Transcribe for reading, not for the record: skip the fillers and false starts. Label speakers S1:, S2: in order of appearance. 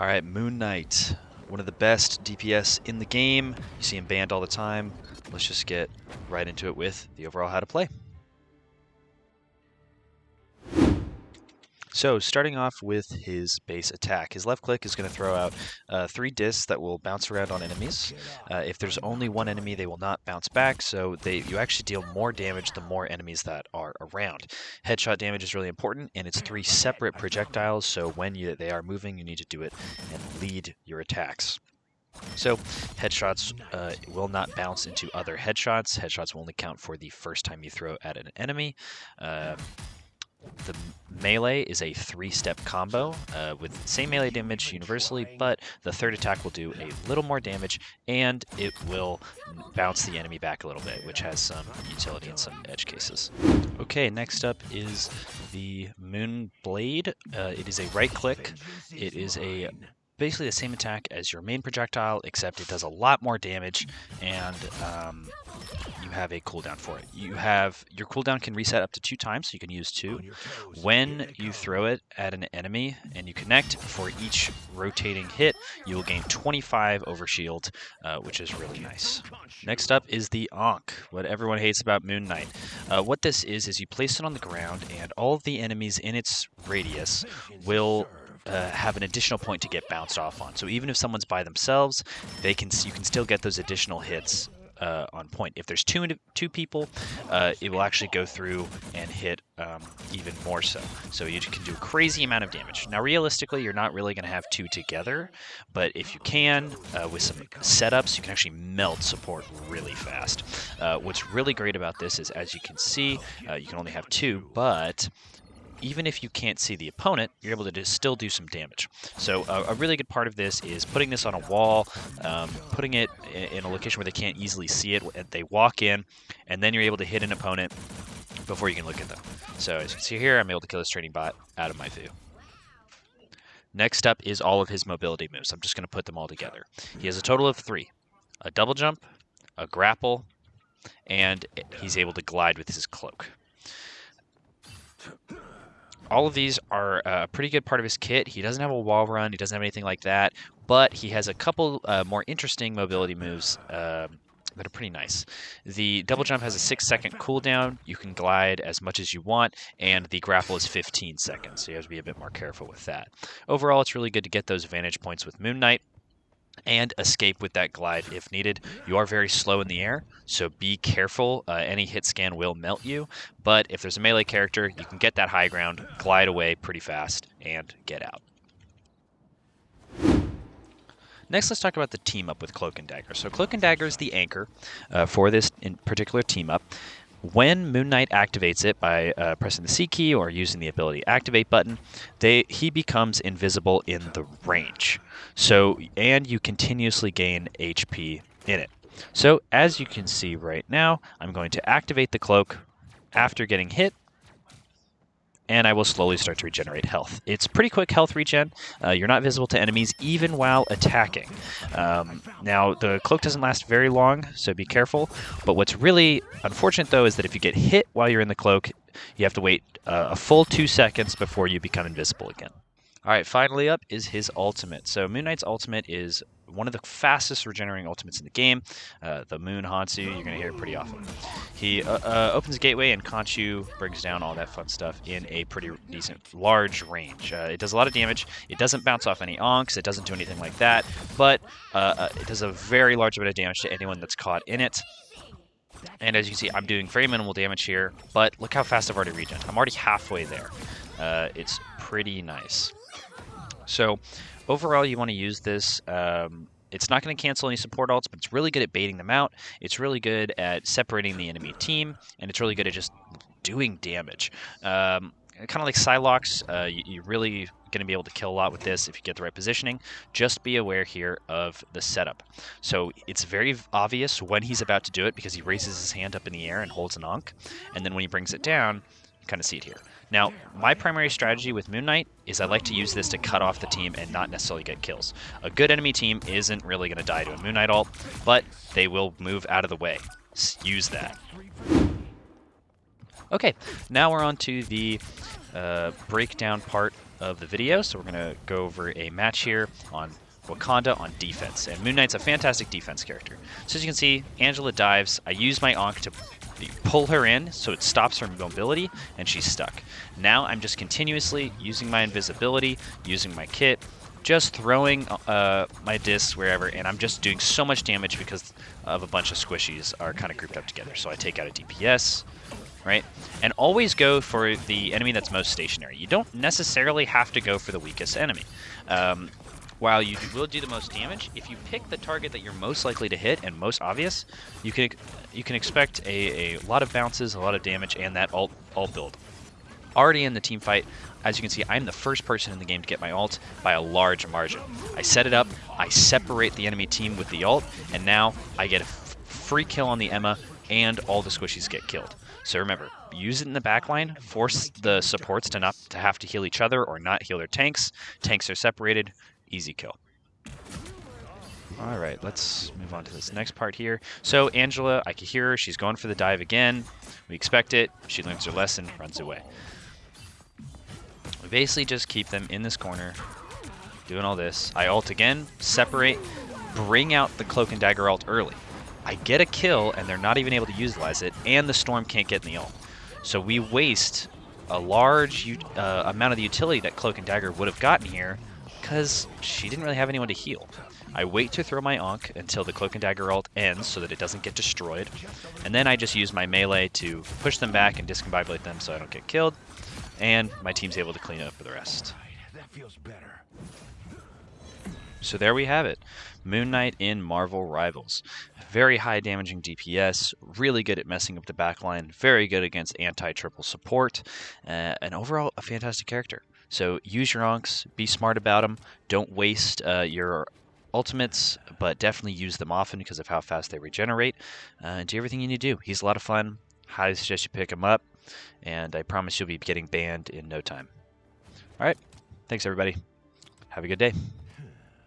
S1: All right, Moon Knight, one of the best DPS in the game. You see him banned all the time. Let's just get right into it with the overall how to play. So starting off with his base attack, his left click is going to throw out 3 discs that will bounce around on enemies. If there's only one enemy, they will not bounce back, so you actually deal more damage the more enemies that are around. Headshot damage is really important, and it's 3 separate projectiles, so when they are moving, you need to do it and lead your attacks. So headshots will not bounce into other headshots. Headshots will only count for the first time you throw at an enemy. The melee is a 3-step combo with same melee damage universally, but the third attack will do a little more damage, and it will bounce the enemy back a little bit, which has some utility in some edge cases. Okay, next up is the Moon Blade. It is a right click. It is basically the same attack as your main projectile, except it does a lot more damage, and you have a cooldown for it. Your cooldown can reset up to 2 times, so you can use 2. When you throw it at an enemy and you connect, for each rotating hit, you will gain 25 over shield, which is really nice. Next up is the Ankh, what everyone hates about Moon Knight. What this is you place it on the ground, and all of the enemies in its radius will have an additional point to get bounced off on. So even if someone's by themselves, you can still get those additional hits on point. If there's two people, it will actually go through and hit even more so. So you can do a crazy amount of damage. Now, realistically, you're not really going to have 2 together, but if you can, with some setups, you can actually melt support really fast. What's really great about this is, as you can see, you can only have 2, but even if you can't see the opponent, you're able to still do some damage. So a really good part of this is putting this on a wall, putting it in a location where they can't easily see it. They walk in, and then you're able to hit an opponent before you can look at them. So as you can see here, I'm able to kill this training bot out of my view. Next up is all of his mobility moves. I'm just going to put them all together. He has a total of 3. A double jump, a grapple, and he's able to glide with his cloak. All of these are a pretty good part of his kit. He doesn't have a wall run, he doesn't have anything like that, but he has a couple more interesting mobility moves that are pretty nice. The double jump has a 6-second cooldown. You can glide as much as you want, and the grapple is 15 seconds, so you have to be a bit more careful with that. Overall, it's really good to get those vantage points with Moon Knight and escape with that glide if needed. You are very slow in the air, so be careful. Any hit scan will melt you, but if there's a melee character, you can get that high ground, glide away pretty fast, and get out. Next, let's talk about the team up with Cloak and Dagger. So Cloak and Dagger is the anchor for this in particular team up. When Moon Knight activates it by pressing the C key or using the ability Activate button, he becomes invisible in the range. So, and you continuously gain HP in it. So as you can see right now, I'm going to activate the cloak after getting hit, and I will slowly start to regenerate health. It's pretty quick health regen. You're not visible to enemies even while attacking. Now, the cloak doesn't last very long, so be careful. But what's really unfortunate, though, is that if you get hit while you're in the cloak, you have to wait a full 2 seconds before you become invisible again. All right, finally up is his ultimate. So Moon Knight's ultimate is one of the fastest regenerating ultimates in the game. The Moon haunts you. You're going to hear it pretty often. He opens a gateway, and Conchu brings down all that fun stuff in a pretty decent, large range. It does a lot of damage. It doesn't bounce off any Ankhs. It doesn't do anything like that, but it does a very large amount of damage to anyone that's caught in it. And as you can see, I'm doing very minimal damage here, but look how fast I've already regened. I'm already halfway there. It's pretty nice. So overall, you want to use this. It's not going to cancel any support ults, but it's really good at baiting them out. It's really good at separating the enemy team, and it's really good at just doing damage. Kind of like Psylocks, you're really going to be able to kill a lot with this if you get the right positioning. Just be aware here of the setup. So it's very obvious when he's about to do it because he raises his hand up in the air and holds an Ankh, and then when he brings it down, you kind of see it here. Now, my primary strategy with Moon Knight is I like to use this to cut off the team and not necessarily get kills. A good enemy team isn't really going to die to a Moon Knight ult, but they will move out of the way. Use that. Okay, now we're on to the breakdown part of the video, so we're going to go over a match here on Wakanda on defense. And Moon Knight's a fantastic defense character. So as you can see, Angela dives. I use my Ankh to pull her in so it stops her mobility, and she's stuck. Now I'm just continuously using my invisibility, using my kit, just throwing my discs wherever, and I'm just doing so much damage because of a bunch of squishies are kind of grouped up together. So I take out a DPS, right? And always go for the enemy that's most stationary. You don't necessarily have to go for the weakest enemy. While you will do the most damage, if you pick the target that you're most likely to hit and most obvious, you can expect a lot of bounces, a lot of damage, and that ult build. Already in the team fight, as you can see, I'm the first person in the game to get my ult by a large margin. I set it up, I separate the enemy team with the ult, and now I get a free kill on the Emma, and all the squishies get killed. So remember, use it in the backline, force the supports to not to have to heal each other or not heal their tanks. Tanks are separated, easy kill. All right, let's move on to this next part here. So Angela, I can hear her, she's going for the dive again. We expect it, she learns her lesson, runs away. We basically just keep them in this corner, doing all this. I ult again, separate, bring out the Cloak and Dagger ult early. I get a kill, and they're not even able to utilize it, and the Storm can't get in the ult. So we waste a large amount of the utility that Cloak and Dagger would have gotten here, because she didn't really have anyone to heal. I wait to throw my Ankh until the Cloak and Dagger ult ends so that it doesn't get destroyed, and then I just use my melee to push them back and discombobulate them so I don't get killed, and my team's able to clean up for the rest.
S2: That feels better.
S1: So there we have it. Moon Knight in Marvel Rivals. Very high damaging DPS, really good at messing up the backline, very good against anti-triple support, and overall a fantastic character. So use your Ankhs, be smart about them, don't waste your ultimates, but definitely use them often because of how fast they regenerate. Do everything you need to do. He's a lot of fun, highly suggest you pick him up, and I promise you'll be getting banned in no time. Alright, thanks everybody. Have a good day.